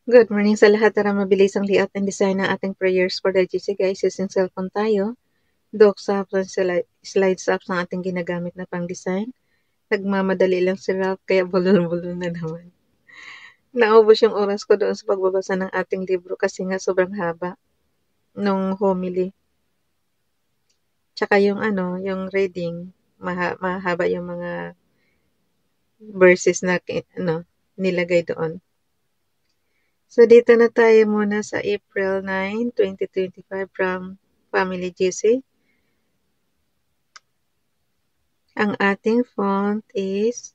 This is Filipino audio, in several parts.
Good morning sa lahat. Tara mabilis ang layout and design ng ating prayers for the GC guys. Using cellphone tayo. Docs apps and slides apps ang ating ginagamit na pang design. Nagmamadali lang si Ralph kaya bulol-bulol na naman. Naubos yung oras ko doon sa pagbabasa ng ating libro kasi nga sobrang haba nung homily. Tsaka yung yung reading, mahaba yung mga verses na nilagay doon. So, dito na tayo muna sa April 9, 2025 from Family GC. Ang ating font is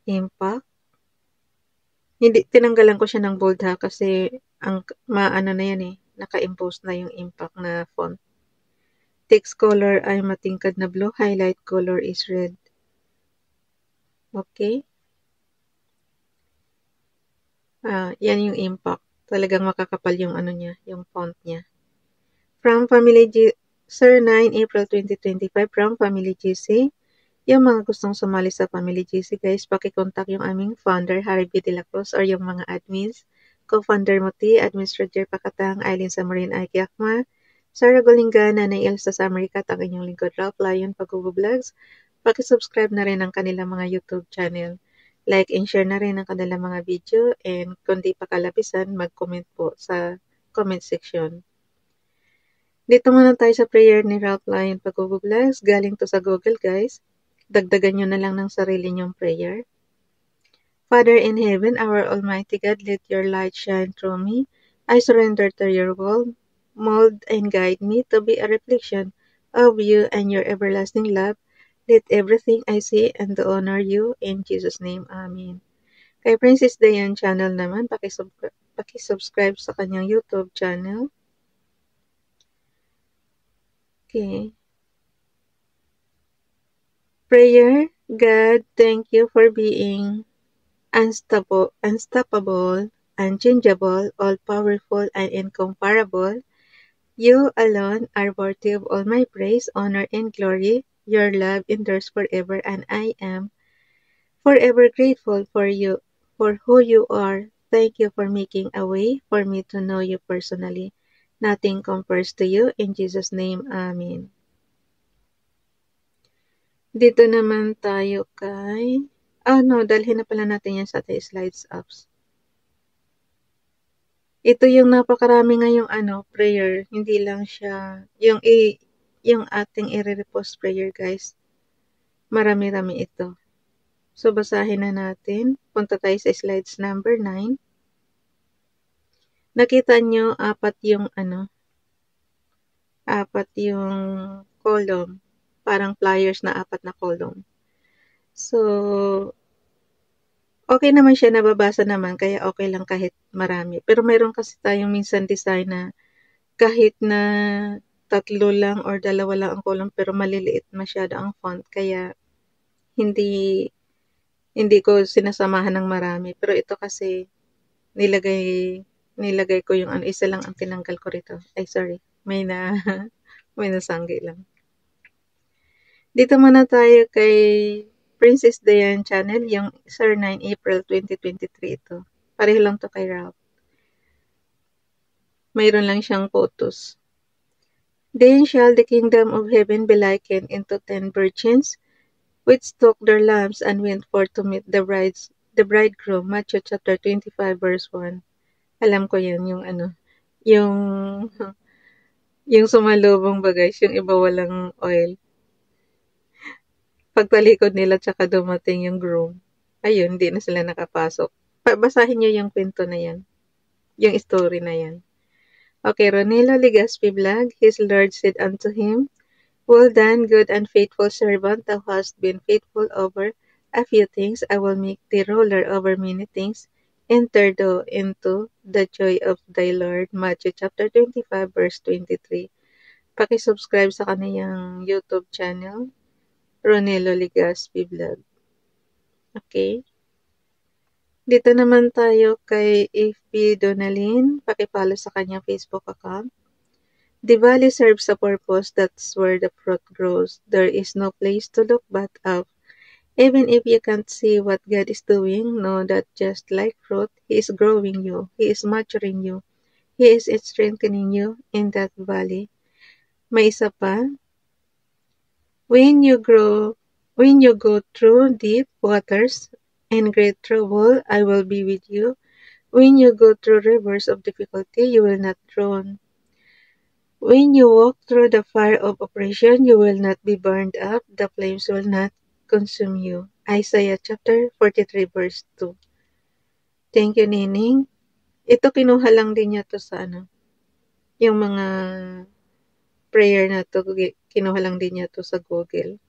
Impact. Hindi, tinanggalan ko siya ng bold ha kasi ang maano na yan naka-impose na yung Impact na font. Text color ay matingkad na blue, highlight color is red. Okay? Yan yung Impact. Talagang makakapal yung niya, yung font niya. From Family Sir 9 April 2025 from Family GC. Yung mga gustong sumali sa Family GC guys, paki-contact yung aming founder Harry B. De La Cruz or yung mga admins. Co-founder Moti, Administrator Pakatang, Eileen Samarin Aiki Akma, Sarah Golinga, Nanay Elsa sa Amerika, at ang inyong lingkod Ralph Lion Pag-Vlogs. Paki-subscribe na rin ang kanilang mga YouTube channel. Like and share na rin ang kanilang mga video, and kung di pa kalabisan, mag-comment po sa comment section. Dito muna tayo sa prayer ni Ralph Lion Pag-Vlogs. Galing to sa Google guys. Dagdagan nyo na lang ng sarili nyong prayer. Father in heaven, our Almighty God, let your light shine through me. I surrender to your will, mold and guide me to be a reflection of you and your everlasting love. Let everything I say and to honor you. In Jesus' name, Amen. Kay Princess Dayan channel naman, paki-subscribe sa kanyang YouTube channel. Okay. Prayer, God, thank you for being unstoppable, unchangeable, all-powerful, and incomparable. You alone are worthy of all my praise, honor, and glory. Your love endures forever, and I am forever grateful for you, for who you are. Thank you for making a way for me to know you personally. Nothing compares to you. In Jesus' name, Amen. Dito naman tayo kay... dalhin na pala natin yan sa ating slides apps. Ito yung napakarami ngayong prayer. Hindi lang siya yung ating i-repost prayer guys. Marami-rami ito. So basahin na natin. Punta tayo sa slides number 9. Nakita nyo apat yung column. Parang flyers na apat na column. So okay naman siya, nababasa naman, kaya okay lang kahit marami. Pero mayroon kasi tayong minsan design na kahit na 3 lang or 2 lang ang column pero maliliit masyado ang font, kaya hindi ko sinasamahan ng marami. Pero ito kasi nilagay ko yung isa lang ang tinanggal ko rito. Ay sorry, may nasanggi lang. Dito muna tayo kay Princess Dayan channel, yung Sir 9 April 2023 ito. Pareho lang to kay Ralph. Mayroon lang siyang photos. Then shall the kingdom of heaven be likened into 10 virgins, which took their lamps and went forth to meet the bridegroom. Matthew chapter 25 verse 1. Alam ko yan, yung yung sumalubong bagay, yung iba walang oil. Pagtalikod nila tsaka dumating yung groom, ayun, hindi na sila nakapasok. Basahin nyo yung kwento na yan. Yung story na yan. Okay, Ronelo Legaspi Vlog. His Lord said unto him, Well done, good and faithful servant. Thou hast been faithful over a few things. I will make thee ruler over many things. Enter thou into the joy of thy Lord. Matthew chapter 25 verse 23. Paki-subscribe sa kaniyang YouTube channel, Ronelo Legaspi Vlog. Okay. Dito naman tayo kay FB Donalyn. Pakipalo sa kanyang Facebook account. The valley serves a purpose. That's where the fruit grows. There is no place to look but up. Even if you can't see what God is doing, know that just like fruit, He is growing you, He is maturing you, He is strengthening you in that valley. May isa pa, when you go through deep waters and great trouble, I will be with you. When you go through rivers of difficulty, you will not drown. When you walk through the fire of oppression, you will not be burned up. The flames will not consume you. Isaiah chapter 43 verse 2. Thank you, Nining. Ito kinuha lang din niya to sa yung mga prayer na to, kinuha lang din niya to sa Google.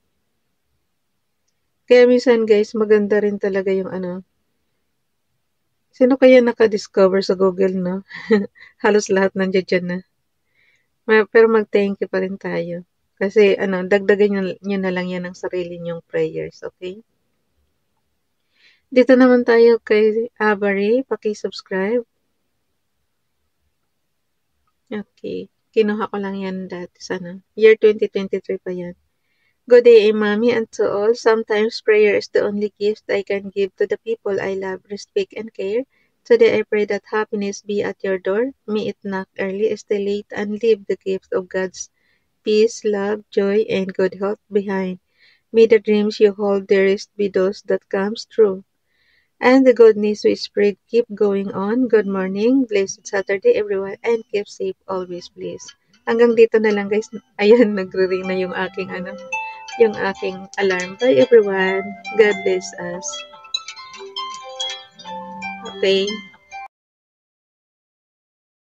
Kaya minsan guys, maganda rin talaga yung sino kaya naka-discover sa Google, no? Halos lahat nandiyan dyan na. Pero mag-thank you pa rin tayo. Kasi dagdagan nyo na lang yan ng sarili nyong prayers, okay? Dito naman tayo kay Avery, paki-subscribe. Okay, kinuha ko lang yan dati sana. Year 2023 pa yan. Good day, Mami, and to all. Sometimes prayer is the only gift I can give to the people I love, respect, and care. Today I pray that happiness be at your door. May it knock early, stay late, and leave the gift of God's peace, love, joy, and good health behind. May the dreams you hold dearest be those that comes true. And the good news we spread keep going on. Good morning, blessed Saturday everyone, and keep safe always please. Hanggang dito na lang guys. Ayan, nagre-ring na yung aking yung aking alarm. Bye everyone. God bless us. Okay.